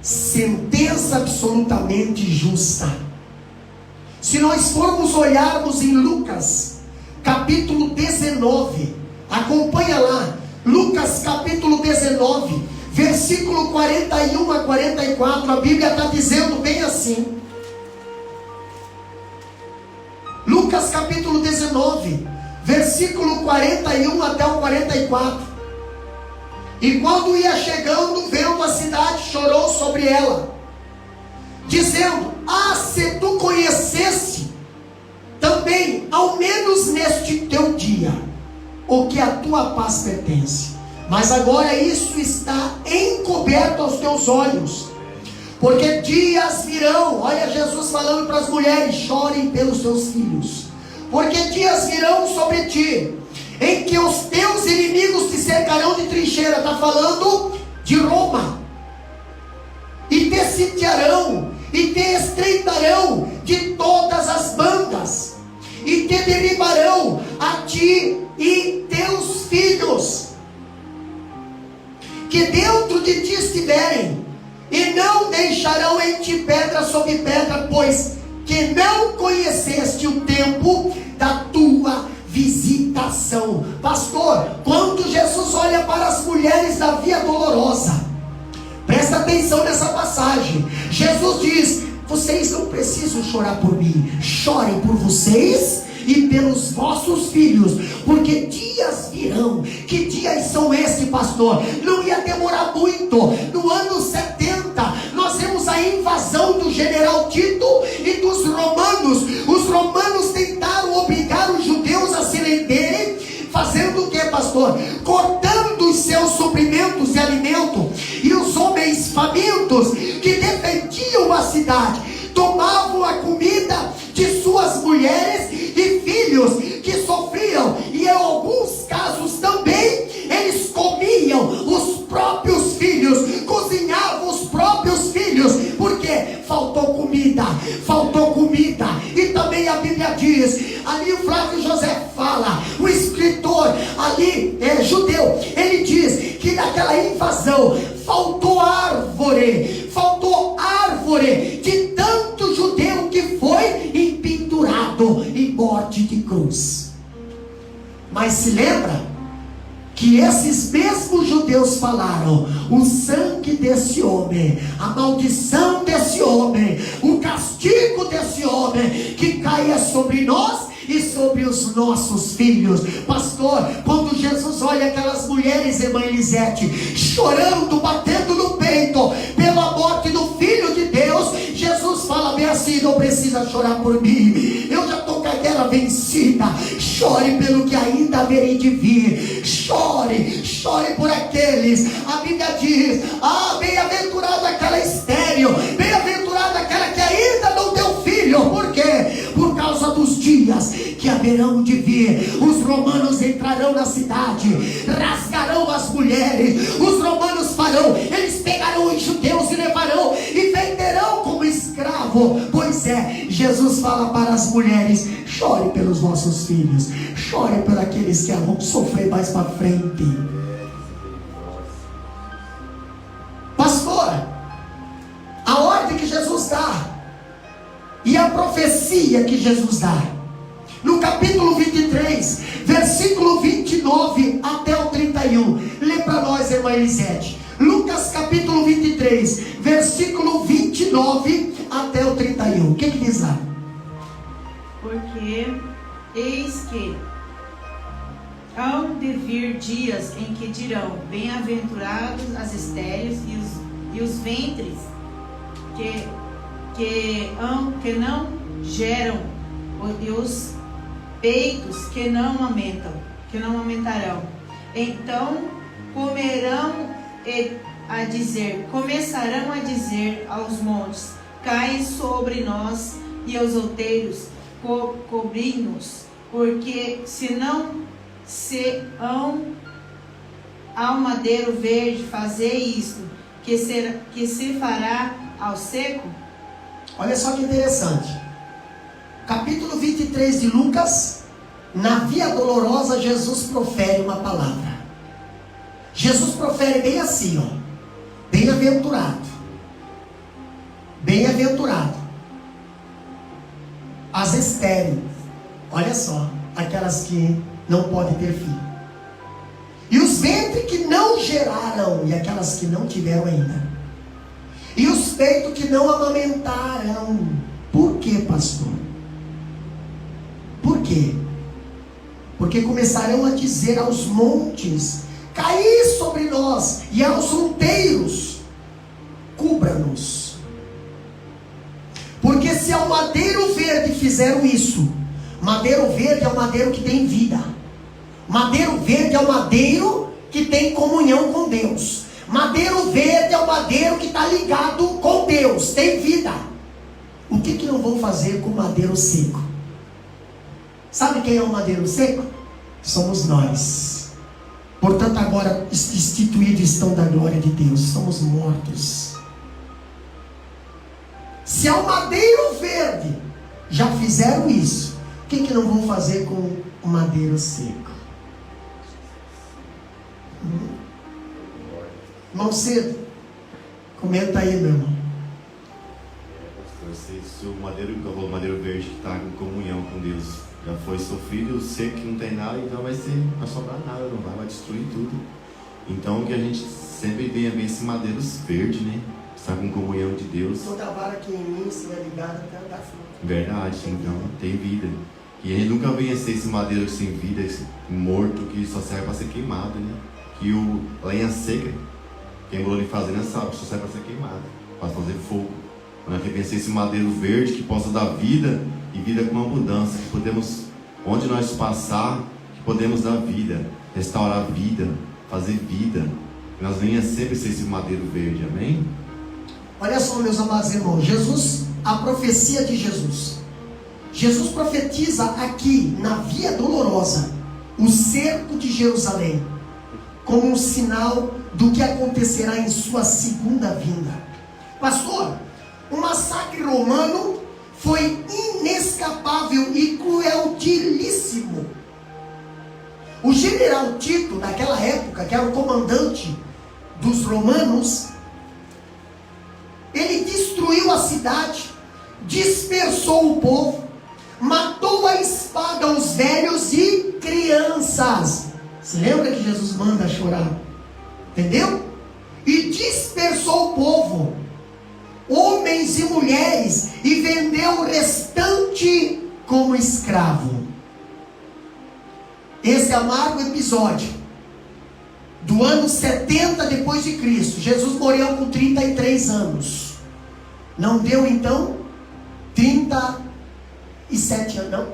Sentença absolutamente justa. Se nós formos olharmos em Lucas capítulo 19, acompanha lá, Lucas capítulo 19, versículo 41 a 44, a Bíblia está dizendo bem assim. Lucas capítulo 19, versículo 41 até o 44. E quando ia chegando, vendo a cidade, chorou sobre ela, dizendo: ah, se tu conhecesse também, ao menos neste teu dia, o que a tua paz pertence. Mas agora isso está encoberto aos teus olhos, porque dias virão, olha Jesus falando para as mulheres: chorem pelos teus filhos, porque dias virão sobre ti, em que os teus inimigos te cercarão de trincheira. Está falando de Roma. tomarão de todas as bandas, e te derribarão a ti e teus filhos, que dentro de ti estiverem, e não deixarão em ti pedra sobre pedra, pois que não conheceste o tempo da tua visitação. Pastor, quando Jesus olha para as mulheres da Via Dolorosa, presta atenção nessa passagem. Jesus diz: vocês não precisam chorar por mim, chorem por vocês e pelos vossos filhos, porque dias virão. Que dias são esses, pastor? Não ia demorar muito. No ano 70 nós temos a invasão do general Tito e dos romanos. Os romanos tentaram obrigar os judeus a se renderem, fazendo o que, pastor? Cortando os seus suprimentos de alimento, e os homens famintos que defendiam a cidade tomavam a comida de suas mulheres e filhos que sofriam, e em alguns casos também eles comiam os próprios filhos, cozinhavam os próprios filhos, porque faltou comida. E também a Bíblia diz, ali o Flávio José fala, o escritor ali judeu, ele diz que naquela invasão faltou árvore de tanto judeu que foi empendurado em morte de cruz. Mas se lembra que esses mesmos judeus falaram: o sangue desse homem, a maldição desse homem, o castigo desse homem, que caia sobre nós e sobre os nossos filhos. Pastor, quando Jesus olha aquelas mulheres, irmã Elisete, chorando, batendo no peito pela morte do Filho de Deus, Jesus fala bem assim: não precisa chorar por mim, eu já estou com a guerra vencida. Chore pelo que ainda haverei de vir. Chore por aqueles. A Bíblia diz: bem-aventurada aquela estéril, bem-aventurada aquela que ainda não deu filho. Por quê? Por causa dos dias que haverão de vir. Os romanos entrarão na cidade, rasgarão as mulheres. Os romanos farão, eles pegarão os judeus e levarão e venderão como escravo. Pois é, Jesus fala para as mulheres: chore pelos vossos filhos, chore por aqueles que vão sofrer mais para frente. Pastor, a ordem que Jesus dá e a profecia que Jesus dá, no capítulo 23, versículo 29 até o 31. Lê para nós, irmã Elisete. Lucas capítulo 23, versículo 29 até o 31. O que diz lá? Porque eis que hão de vir dias em que dirão: bem-aventurados as estéreis e os ventres que não geram, e os peitos que não amamentarão. Então começarão a dizer aos montes: cai sobre nós, e aos outeiros: cobri-nos, porque se ao madeiro verde fazer isto, que se fará ao seco? Olha só que interessante. Capítulo 23 de Lucas, na Via Dolorosa, Jesus profere uma palavra. Jesus profere bem assim, ó: bem-aventurado as estéreis. Olha só, aquelas que não podem ter filho, e os ventres que não geraram, e aquelas que não tiveram ainda, e os peitos que não amamentaram. Por quê, pastor? Por quê? Porque começarão a dizer aos montes: caí sobre nós, e aos outeiros: cubra-nos. Porque se ao madeiro verde fizeram isso, madeiro verde é o madeiro que tem vida, madeiro verde é o madeiro que tem comunhão com Deus, madeiro verde é o madeiro que está ligado com Deus, tem vida. O que não vão fazer com o madeiro seco? Sabe quem é o madeiro seco? Somos nós. Portanto, agora instituídos estão da glória de Deus, somos mortos. Se ao madeiro verde já fizeram isso, o que não vão fazer com o madeiro seco? Irmão Cedo, comenta aí, meu irmão. Se o madeiro verde que está em comunhão com Deus já foi sofrido, o seco que não tem nada, então vai sobrar nada, não vai destruir tudo. Então que a gente sempre venha ver esse madeiro verde, né? Está com comunhão de Deus. Toda vara que em mim estiver ligada até dar fruto. Verdade, então tem vida. E a gente nunca venha ser esse madeiro sem vida, esse morto que só serve para ser queimado, né? Que a lenha seca, quem morou em fazenda sabe, só serve para ser queimado, para fazer fogo. Nós queremos ser esse madeiro verde que possa dar vida, e vida com abundância, que podemos, onde nós passar, que podemos dar vida, restaurar a vida, fazer vida. Que nós venhamos sempre ser esse madeiro verde, amém? Olha só, meus amados irmãos, Jesus, a profecia de Jesus. Jesus profetiza aqui, na Via Dolorosa, o cerco de Jerusalém, como um sinal do que acontecerá em sua segunda vinda. Pastor, o massacre romano foi inescapável e crueltíssimo. O general Tito, naquela época, que era o comandante dos romanos, ele destruiu a cidade, dispersou o povo, matou à espada os velhos e crianças. Você lembra que Jesus manda chorar? Entendeu? E dispersou o povo, homens e mulheres, e vendeu o restante como escravo. Esse amargo episódio do ano 70 depois de Cristo, Jesus morreu com 33 anos. Não deu então 37 anos, não?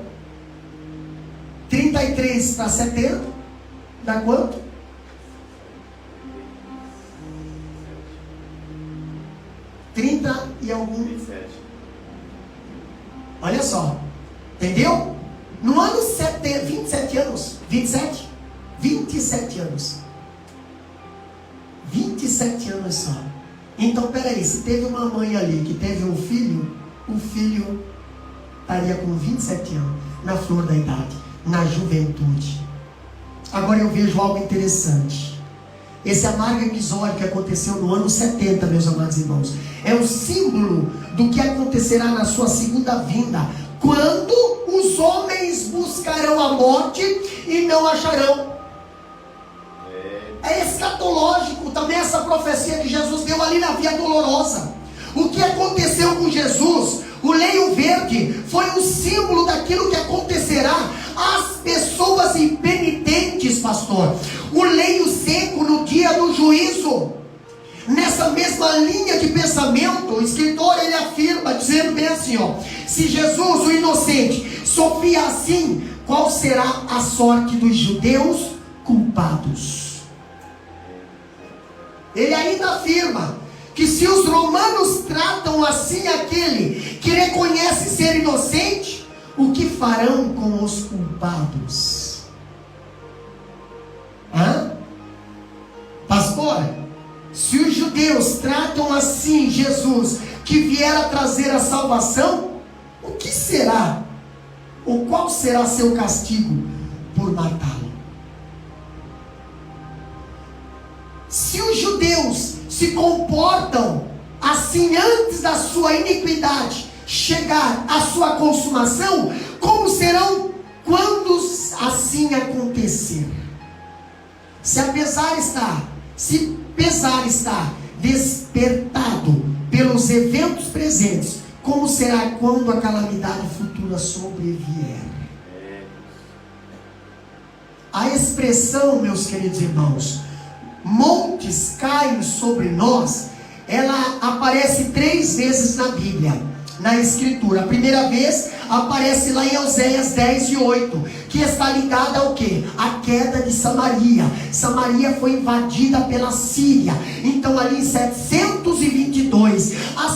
33 para 70 dá quanto? 30 e algum. 27. Olha só, entendeu? No ano 70, 27 anos, 27? 27 anos. 27 anos só. Então, peraí, se teve uma mãe ali que teve um filho, o filho estaria com 27 anos, na flor da idade, na juventude. Agora eu vejo algo interessante. Esse amargo episódio que aconteceu no ano 70, meus amados irmãos, é o símbolo do que acontecerá na sua segunda vinda, quando os homens buscarão a morte e não acharão. É escatológico também essa profecia que Jesus deu ali na Via Dolorosa. O que aconteceu com Jesus, o leio verde, foi um símbolo daquilo que acontecerá às pessoas impenitentes, pastor. O leio seco no dia do juízo. Nessa mesma linha de pensamento, o escritor ele afirma, dizendo bem assim, ó: se Jesus, o inocente, sofria assim, qual será a sorte dos judeus culpados? Ele ainda afirma que se os romanos tratam assim aquele que reconhece ser inocente, o que farão com os culpados? Pastor, se os judeus tratam assim Jesus, que vier a trazer a salvação, o que será? Ou qual será seu castigo por matá-lo? Se os judeus se comportam assim antes da sua iniquidade chegar à sua consumação, como serão quando assim acontecer? Se pesar está despertado pelos eventos presentes, como será quando a calamidade futura sobrevier? A expressão, meus queridos irmãos, montes caem sobre nós, ela aparece 3 vezes na Bíblia, na Escritura. A primeira vez aparece lá em Oséias 10:8, que está ligada ao quê? A queda de Samaria. Samaria foi invadida pela Síria. Então ali em 722, a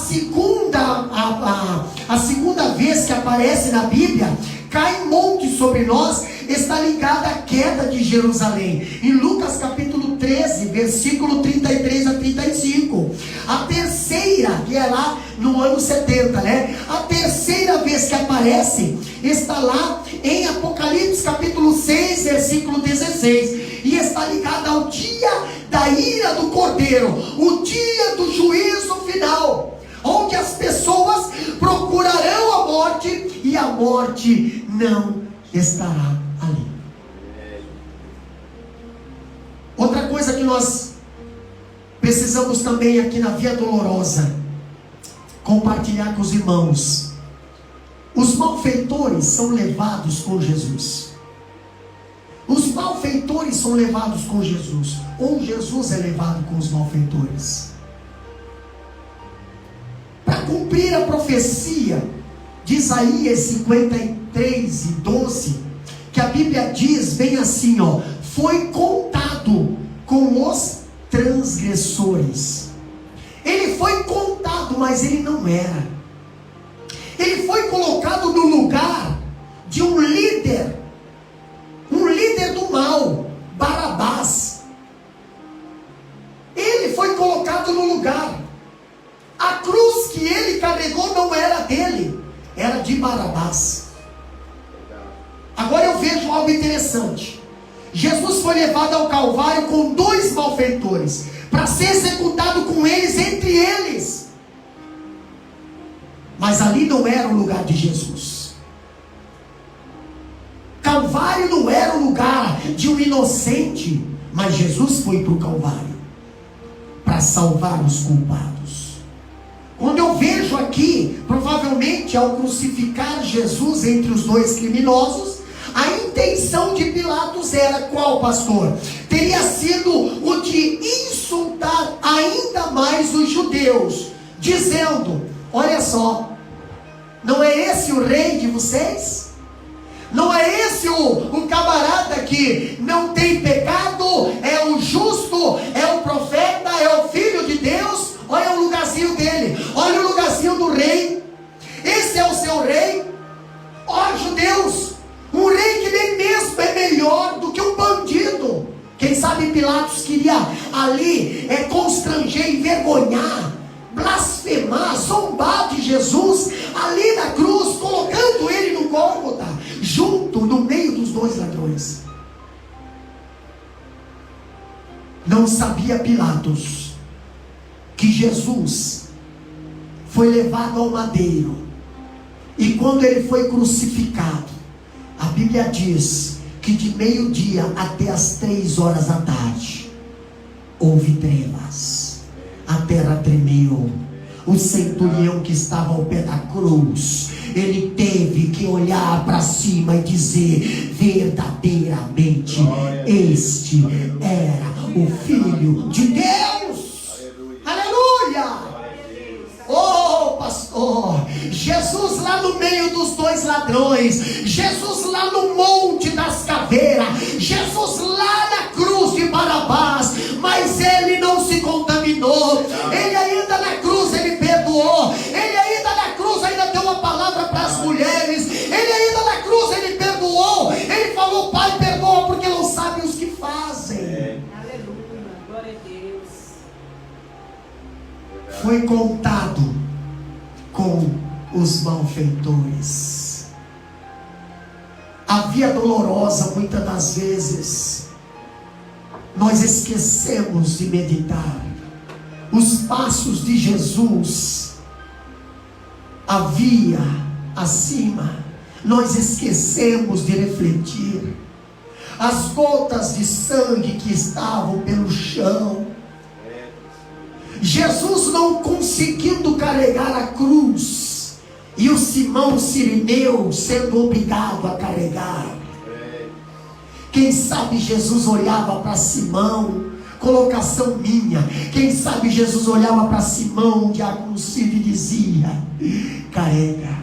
segunda vez que aparece na Bíblia, cai monte sobre nós, está ligada à queda de Jerusalém. Em Lucas capítulo 3, 13, versículo 33 a 35. A terceira, que é lá no ano 70, né? A terceira vez que aparece está lá em Apocalipse capítulo 6, versículo 16. E está ligada ao dia da ira do Cordeiro, o dia do juízo final, onde as pessoas procurarão a morte e a morte não estará ali. Outra coisa que nós precisamos também aqui na Via Dolorosa compartilhar com os irmãos: os malfeitores são levados com Jesus. Os malfeitores são levados com Jesus, ou Jesus é levado com os malfeitores. Para cumprir a profecia de Isaías 53 e 12, que a Bíblia diz bem assim, ó: foi contado com os transgressores. Ele foi contado, mas ele não era. Ele foi colocado no lugar de um líder do mal, Barabás. Ele foi colocado no lugar. A cruz que ele carregou não era dele, era de Barabás. Agora eu vejo algo interessante. Jesus foi levado ao Calvário com 2 malfeitores, para ser executado com eles, entre eles. Mas ali não era o lugar de Jesus. Calvário não era o lugar de um inocente, mas Jesus foi para o Calvário para salvar os culpados. Quando eu vejo aqui, provavelmente ao crucificar Jesus entre os 2 criminosos, a intenção de Pilatos era qual, pastor? Teria sido o de insultar ainda mais os judeus, dizendo: olha só, não é esse o rei de vocês? Não é esse o camarada que não tem pecado, é o justo, é o profeta, é o filho de Deus? Olha o lugarzinho dele, olha o lugarzinho do rei. Esse é o seu rei? Ó judeus, um rei que nem mesmo é melhor do que um bandido. Quem sabe Pilatos queria ali constranger, envergonhar, blasfemar, zombar de Jesus ali na cruz, colocando ele no Gólgota, junto no meio dos 2 ladrões. Não sabia Pilatos que Jesus foi levado ao madeiro, e quando ele foi crucificado, a Bíblia diz que de meio-dia até as 3 horas da tarde houve trevas, a terra tremeu. O centurião que estava ao pé da cruz, ele teve que olhar para cima e dizer: verdadeiramente este era o Filho de Deus. Aleluia! Oh pastor, Jesus lá no meio dos 2 ladrões, Jesus lá no monte das caveiras, Jesus lá na cruz de Barabás, mas ele não se contaminou. Ele ainda na cruz, ele perdoou. Ele ainda na cruz, ainda deu uma palavra para as mulheres. Ele ainda na cruz, ele perdoou. Ele falou: Pai, perdoa, porque não sabem os que fazem. Aleluia, glória a Deus. Foi contado com os malfeitores. A via dolorosa, muitas das vezes, nós esquecemos de meditar os passos de Jesus. A via acima, nós esquecemos de refletir as gotas de sangue que estavam pelo chão. Jesus não conseguindo carregar a cruz, e o Simão Cirineu sendo obrigado a carregar. Quem sabe Jesus olhava para Simão, colocação minha, quem sabe Jesus olhava para Simão, diácono Ciro, e dizia: carrega,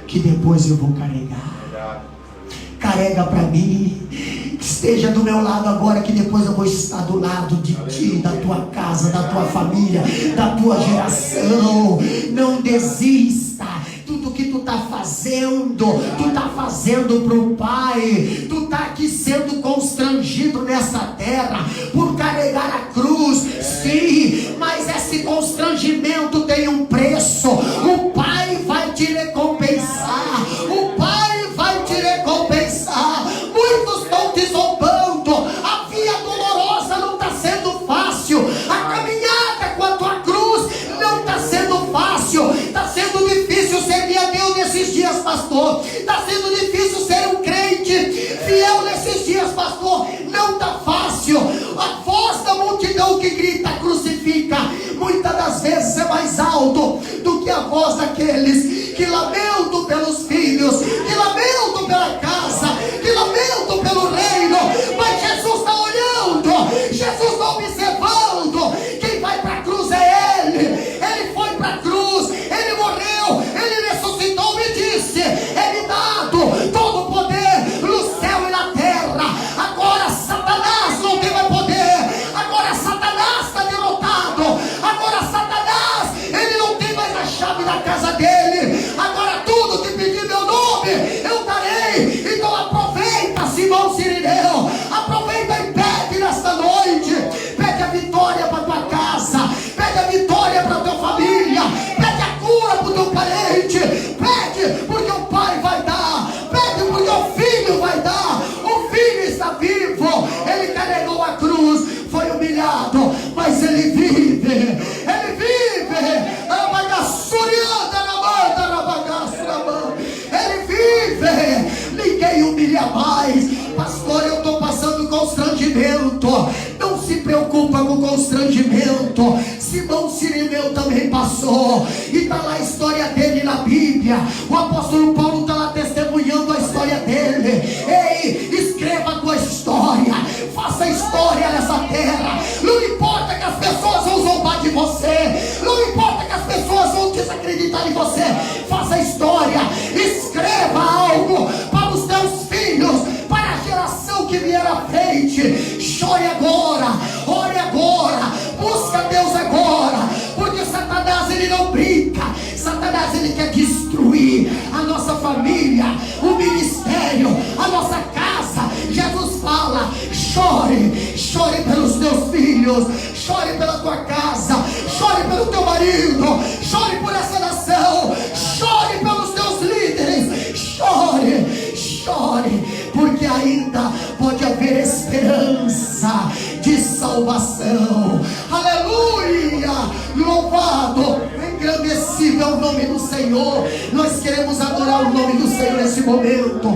que depois eu vou carregar. Carrega para mim, que esteja do meu lado agora, que depois eu vou estar do lado de ti, da tua casa, da tua família, da tua geração. Não desista. Tudo que tu está fazendo, tu está fazendo para o Pai. Tu está aqui sendo constrangido nessa terra por voz daqueles que lamentam pelos filhos, que lamentam pela casa, que lamentam pelo reino. Mas Jesus está olhando, Jesus está observando. Quem vai para a cruz é Ele. Ele foi para a cruz, Ele morreu, Ele ressuscitou e disse: é-me dado todo o poder no céu e na terra. Agora Satanás não tem mais poder. Agora Satanás está derrotado. Agora Satanás, ele não tem mais a chave da casa dele. Agora tudo que pedir meu nome, eu darei. Então aproveita, Simão Sirineu. Aproveita e pede nesta noite. Pede a vitória para tua casa. Pede a vitória para tua família. Pede a cura para o teu parente. Pede porque o pai vai dar. Pede porque o filho vai dar. O filho está vivo. Ele carregou a cruz. Foi humilhado, mas ele vive. Ele vive. Ele vive. Ninguém humilha mais. Pastor, eu estou passando constrangimento. Não se preocupa com constrangimento. Simão Sirineu também passou. E está lá a história dele na Bíblia. O apóstolo Paulo está lá testemunhando a história dele. Ei, escreva a tua história. Faça história nessa terra. Não importa que as pessoas vão zombar de você. Não importa que as pessoas vão desacreditar em você. Faça história. Escreva algo para os teus filhos, para a geração que vier à frente. Chore agora, ore agora, busca Deus agora, porque Satanás ele não brinca. Satanás ele quer destruir a nossa família, o ministério, a nossa casa. Jesus fala: chore, chore pelos teus filhos, chore pela tua casa, chore pelo teu marido, chore por essa nação, chore pelos teus líderes, chore, chore, porque ainda pode haver esperança de salvação. Aleluia! Louvado, engrandecido é o nome do Senhor. Nós queremos adorar o nome do Senhor nesse momento.